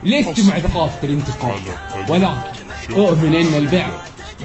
لست مع ثقافة الانتقاد، ولكن أؤمن أن البعض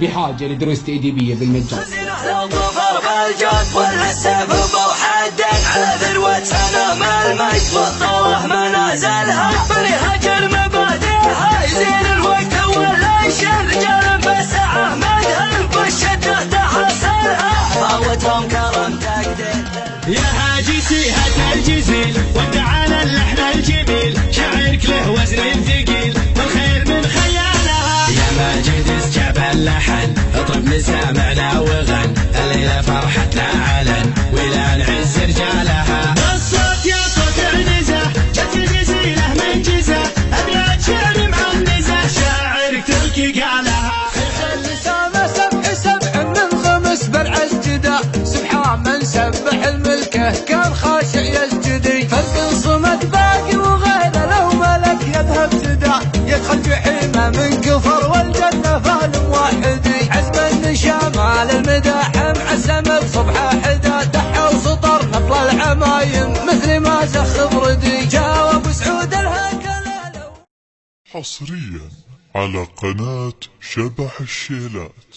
بحاجة لدروس تأديبية بالمجان. لو ظفر بالجد ولا السبب وحد على ذروتنا ما المجد والطوه منازلها بنهج المبادئها يزين الوقت ولا يشيل رجال بسعه مذهب بالشدة تحصلها فاوتهم كرم تقدير يا هاجسي هات الجزيل ودعانا اللحن الجميل شعرك له وزن ثقيل والخير من خيالها يا ماجد اسجاب اللحن اطرب مسامعنا وغن الليلة فرحتنا علن ولا نعز رجالها الصوت يا صوت عنزة جت الجزيلة من جزة أبيات شعر معنزة شاعرك تركي قالها اللسانة سبع سبع من خمس بالعز جدا سبحان من سبح الملكه كان خاشع يسجدي فرق صمت باقي وغيره لو ملك يذهب سدا يدخل جحيمه من كفر والجنة فالم واحدي عزم النشامال المداحم عسم بصبحه حدا دحى وسطر نطل العمايم مثل ما زخ بردي جاوب سعود الهكلة حصريا على قناة شبح الشيلات.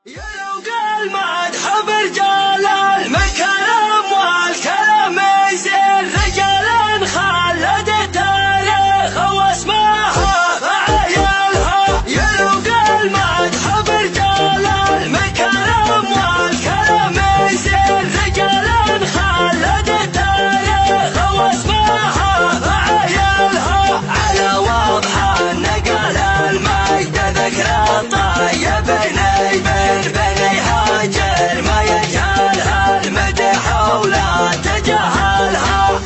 يا لو قال مدح برجال المكرم والكلام يزين رجال خلد تاريخ واسمها فعيالها يا لو قال مدح برجال المكرم والكلام يزين رجال خلد تاريخ واسمها فعيالها على واضحة نقل المجد ذكرى الطيب بني هاجر ما يجهلها المدح ولا تجهلها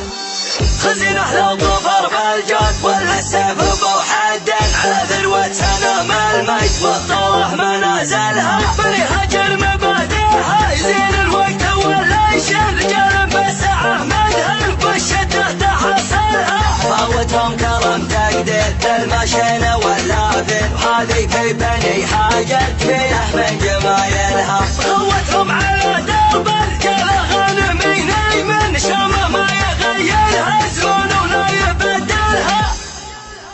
خزينة لو ظفر بالجد ولا السبب وحد على ذروتنا ما المجد والطوه منازلها بني هاجر مبادئها يزين الوقت ولا يشيل رجال بسعه مذهب بالشدة تحصلها فاوتهم كرم تقدير المشينة واللافن وهذه في بني هاجر كفيله من جمايلها قوتهم على درب الرجال غنمين من شام ما يغيرها زون ولا يبدلها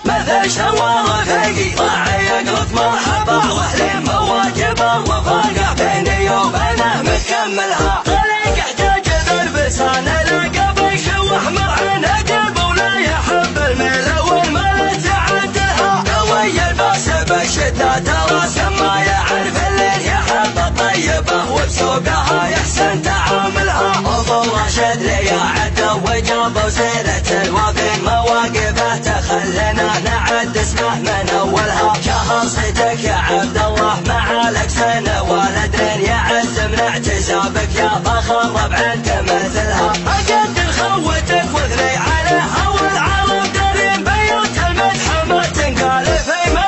مثل شوار فقي راعي يقلط مرحبا واهل مواجبه وفاقه بيني وبينه مكملها طريق احتاج ذربسان لقى بيشوح مرعنا قلب ولا يحب الميل والمال تعدلها قوي الباس بالشدة ترى ما يعرف الليل يحب الطيبه وبسوقها يحسن تعاملها ابو راشد لي عدى وجابه وسيرة الوافين مواقفه تخلنا نعد اسمه من اولها شهر صيتك يا عبد الله مع لك سنه والدين يعز من اعتزابك يا فخر ربع انت مثلها اقدر خوتك واثني عليها والعرب دارين بيوت المدح ما تنقال في ما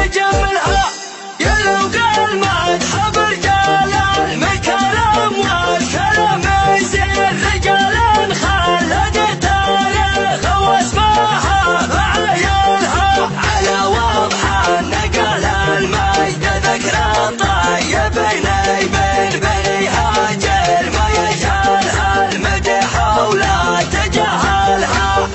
يجملها يا لو قال مدح برجال المكرم والكلام يزين رجال خلد تاريخ واسمها فعيالها على واضحة نقل المجد ذكرى طيب بني هاجر ما يجهلها المدح ولا تجهلها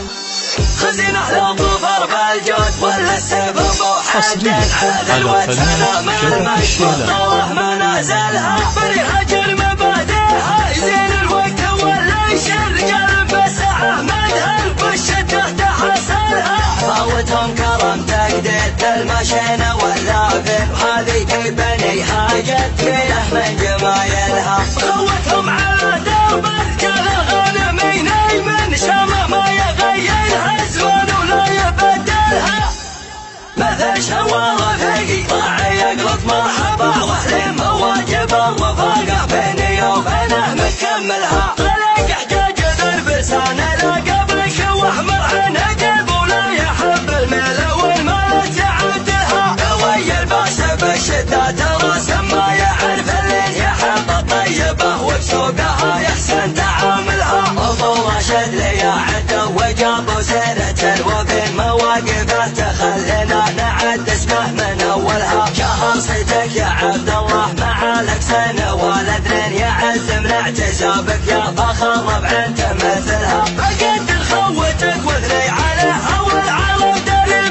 خزينة لو ظفر بالجود ولا السبب وحد على ذروتنا ما المجد والطوه منازلها بني هاجر مبادئها يزين الوقت ولا يشيل رجال بسعه مذهب بالشدة تحصلها فاوتهم كرم تقدير المشينة واللافن وهذه في بني هاجر كفيله من جمايلها قوتهم على درب الرجال الغنمين من شام ما يغيرها زمان ولا يبدلها مثل شوار فقي راعي يقلط مرحبا واهل مواجبه وفاقه بيني وبينه مكملها طريق احتاج ذربسان لقى بيشوح مرعنا قلب ولا يحب الميل والمال تعدلها قوي الباس بالشدة ترى ما يعرف الليل يحب الطيبه وبسوقها يحسن تعاملها ابو راشد لي عدى وجابه وسيرة الوفين مواقفه تخلنا نعد اسمه من اولها شهر صيتك يا عبد الله مع لك سنه والدين يعز من اعتزابك يا فخر ربع انت مثلها اقدر خوتك واثني عليها والعرب دارين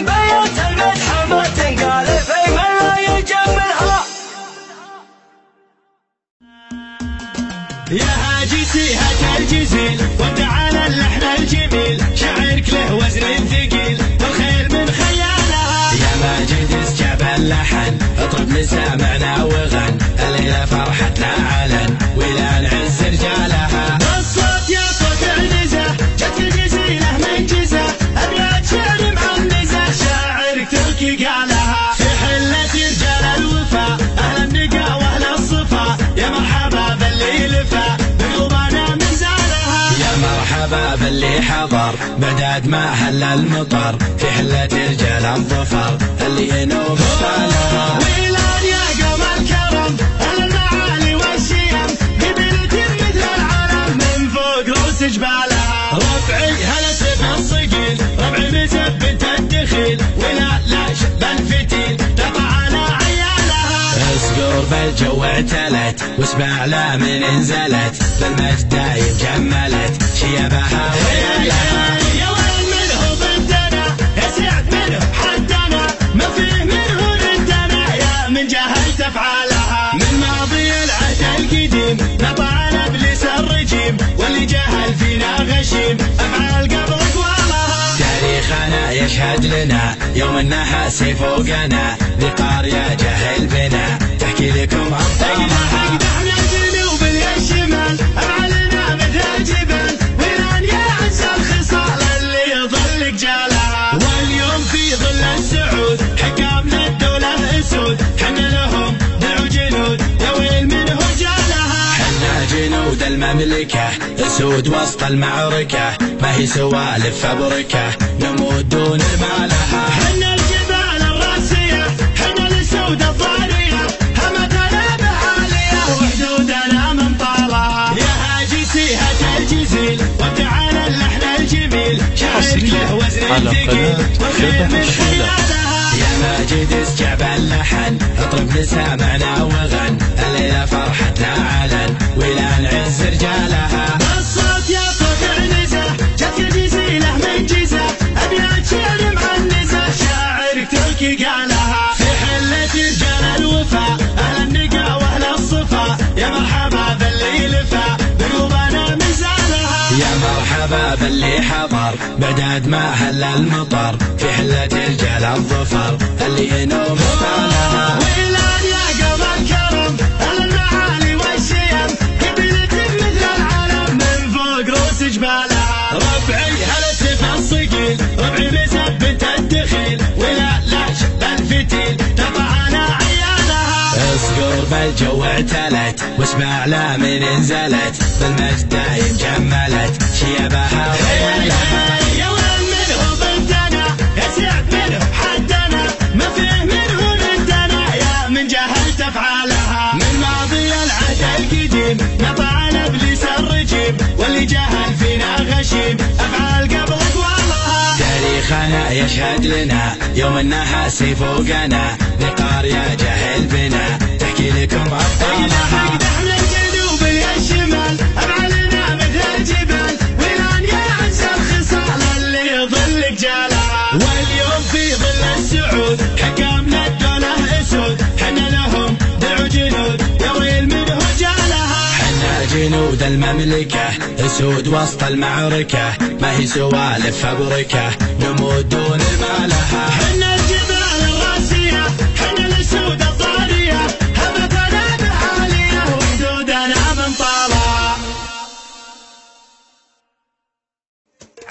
الجزيل وتعالى اللحن الجميل شعرك له وزن ثقيل والخير من خيالها يا ماجد اسجب اللحن اطرب مسامعنا وغن الليلة فرحتنا علن ولا نعز رجالها الصوت يا صوت النزه جت الجزيلة من جزه ابيات شعر معنزه شاعرك تركي قالها في حلة رجال الوفا اهل النقا واهل الصفا يا مرحبا باللي لفا بقلوبنا مزالها يا مرحبا باللي حضر بعداد ما هل المطر في حلة رجال الظفر اللي ينوب طالها ويلان يا قوم الكرم اهل المعالي والشيم قبيلة مثل العالم من فوق روس جبالها ربعي هلا سب الصقيل ربعي مثبت الدخيل ولا لا شب الفتيل تقع على عيالها اصقر بالجو اعتلت واسمع لا من انزلت بالمجد دايم جملت شيبها ويلها يا وين منه بنتنا يا سعد منه حدنا ما فيه منه ندنا يا من جهلت افعالها من ماضي العهد القديم نطعنا ابليس الرجيم واللي جهل فينا غشيم افعال قبل اقوالها تاريخنا يشهد لنا يوم النحاس فوقنا بقارية جهل بنا تحكي لكم ابطالها اقدحنا الجنوب الشمال افعالنا مثل الجبال ويران يا عز الخصال اللي يظل جالها واليوم في ظل السعود حكامنا الدولة اسود حنا لهم دعوا جنود يا ويل منه جالها حنا جنود المملكة اسود وسط المعركة ما هي سوالف فبركة نموت دون مالها حنا الجبال الراسية حنا الاسود الضارية همتنا بعالية وحدودنا من طالها يا هاجي سيهة الجزيل وتعالى اللحن الجميل شعرك له وزن ثقيل والخير من خيالها يا ماجد اسجب اللحن اطرب مسامعنا وغن الليلة فرحتنا علن ولا نعز رجالها الصوت يا صوت النزه جت الجزيلة من جزه ابيات شعر معنزه شاعرك تركي قالها في حلة رجال الوفا اهل النقا واهل الصفا يا مرحبا باللي لفا بقلوبنا مزالها يا مرحبا باللي حضر بعداد ما هل المطر في حلة رجال الظفر اللي ينوب طالها ويلان يا قوم الكرم اهل المعالي والشيم قبيلة مثل العالم من فوق روس جبالها ربعي هلا سيف الصقيل ربعي مثبت الدخيل ولا لا شب الفتيل تقع على عيالها اصقر بالجو اعتلت واسمع لا من انزلت بالمجد دايم جملت شيبها ويلها يا وين منه بنتنا يا سعد منه حدنا ما فيه منه ندنا يا من جهلت افعالها من ماضي العهد القديم نطعنا ابليس الرجيم واللي جهل فينا غشيم افعال قبل اقوالها تاريخنا يشهد لنا يوم النحاس فوقنا بقارية جهل بنا تحكي لكم ابطالها اقدحنا الجنوب الشمال افعالنا مثل الجبال ويران يا عز الخصال اللي يظل جالها واليوم في ظل السعود حكامنا الدولة اسود حنا لهم دعوا جنود يا ويل منه جالها حنا جنود المملكة اسود وسط المعركة ما هي سوالف فبركة نموت دون مالها حنا الجبال الراسية حنا الاسود الضارية همتنا بعالية وحدودنا من طالها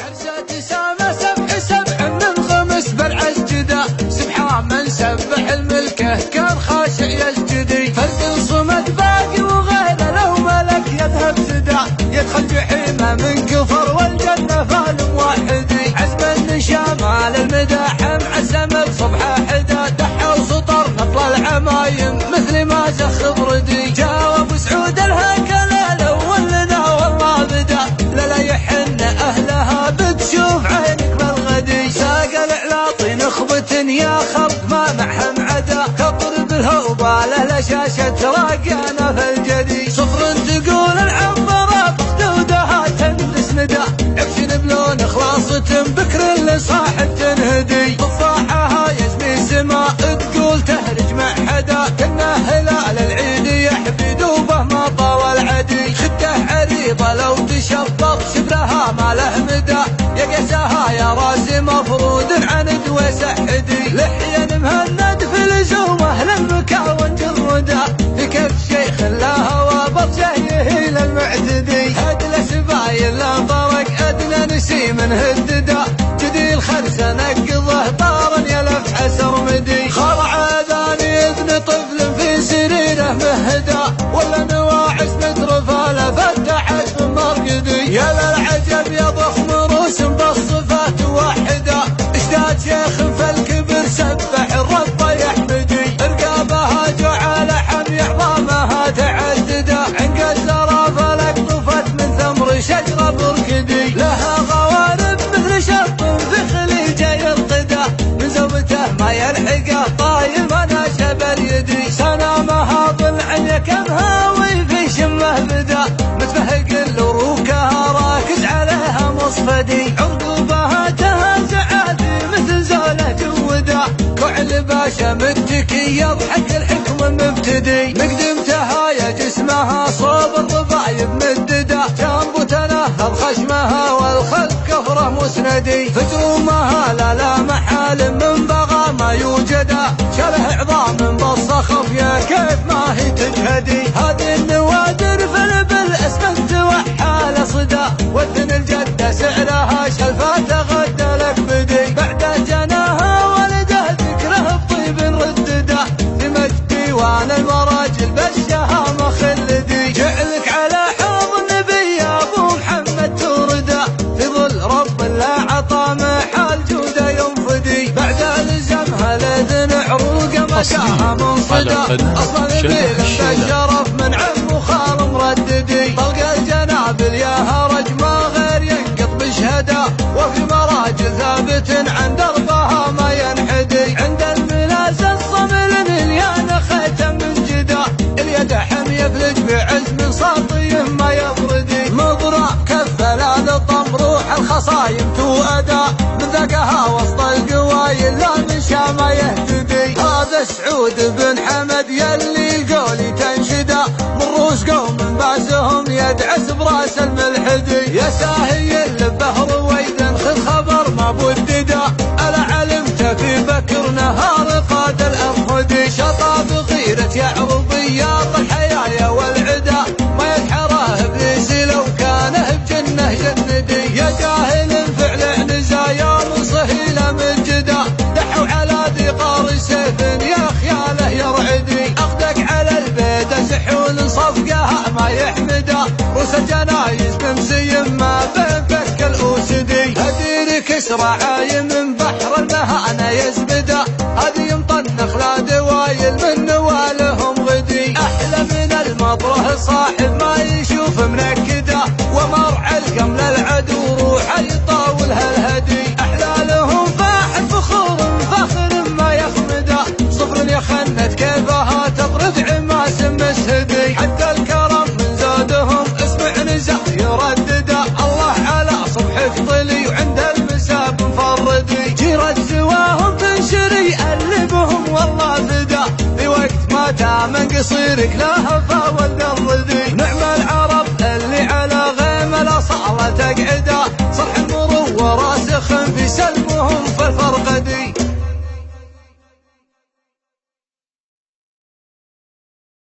عرسات سامة سبع من خمس بالعز جدا سبحان من سبح الملكه كان خاشع يسجدي فرد صمد باقي وغيره لو ملك يذهب سدا يدخل جحيمه من كفر والجنة فالم واحدي عزم شمال المداحم عزمت صبحه حدا دحى وسطر نطل العمايم مثل ما زخ بردي جاوب سعود الهيكل الاول لنا والله بدا لا يحن اهلها بتشوف عينك بالغدي ساق العلاطي نخبة يا خلق ما معهم عدا تضرب الهوباله لشاشة راقانا في الجدي صفر تقول العنبرة بخدودها تندس ندى عفشن بلون خلاصة بكر اللي صاحب تنهدي ضفاحها يزمي سما تقول تهرج مع حدا كنا هلال العيد يحبي دوبه ما طاول عدي خده عريضة ولو تشبط شبرها ما له مدى، يا قيسها يا راسي مفرود عند وسحدي، لحيا مهند في لزومه للمكاون جرده، في كف شيخ لا هوى برجيه للمعتدي، هدل سبايل لا طرق ادنى نسيم هددا، جدي الخرس نقضه طارا يلف حسر مدي، خضع اذاني اذن طفل في سريره مهدا، ولا نواعس مترفاله فتحت في مرقدي، يا للعجب يا ضخم روس بالصفات واحده، اشتاد شيخ فالكبر سبح الرب يحمدي، رقابها جعل حمي عظامها تعددا، عنقد زرافه لقطفت من ثمر شجره بركدي، لها غوارب مثل شرط في خليجه يرقده، من زوجته ما يلحقه طايل ما ناشب اليدي، سنامها ضلع يكمها وفي شمه بدا، متفهق الوروكها راكز عليها مصفدي، عرقوبها تهز عادي مثل زوله جوده، كعل باشا متكي يضحك الحكم مبتدي، مقدمتها يا جسمها صوب الربايب مدده، جنب تنهض خشمها والخلف كفره مسندي، فترومها لا محال من بغى ما يوجدا، شله عظام بالصخف يا كيف ما هي تجهدي، هذه النوادر فلبل اسمنت وحال صدا، وذن الجده سعرها شلفات غدا لك بدي، بعد جناها ولده ذكره بطيب ردده، في مجد ديوان المراجل بشها مخلدي، جعلك على حوض النبي يا ابو محمد تورده، في ظل رب لا عطى محال جوده ينفدي، بعد لزمها لذن عروق مكاها منصدى، اصلا نبيل بالشرف من عم وخال مرددي، طلق الجنابل يا هرج ما غير ينقط بشهدا، وفي مراجل ثابت عن دربها ما ينحدي، عند الملاس الصمل اليان ختم من جدا، اليد حميه بلج بعزم ساطي ما يبردي، مضرع كفلا للطم روح الخصايم تؤدا، من ذاقها وسط القوايل لا مشى ما يهتدي، هذا سعود بن حمد يلي القولي تنشدا، من روس قوم باسهم يدعس براس الملحدي، يا ساهي البهر ويدا خذ خبر ما بددا، الا علمت في بكر نهار قاد الامهدي، شطا بغيرة يعرضي يا الحيايا والعدا، ما يدحره ابليس لو كانه بجنه جندي، يا جاهل فعل عنزا يا منصهيله من جدا، دحوا على ذي قار سيف يا خياله يرعدي، اخذك على البيت سحون صفقها ما يحمده، روس الجنايز ممسي ما بين فك الاسدي، هدير كسرى عايم من بحر المهانه يزبده، هذه يمطنخ لا دوايل من نوالهم غدي، احلى من المطره صاحب ما يشوف منكده، ومرعى القمل العدو روح يطاولها الهدي، احلى لهم فاحل فخور فخر ما يخمده، صفر يخنت كيفها تطرد عماس مسهدي، حتى الكرم من زادهم اسمع نزاع يردده، الله على صبحك طلي وعند المساب مفردي، جيرة سواهم تنشري يقلبهم والله فدا، في وقت ما تامن قصيرك لا هفا ولا الردي، نعم العرب اللي على غيم الاصالة تقعده، صرح المرو وراسخ في سلمهم في الفرقدي.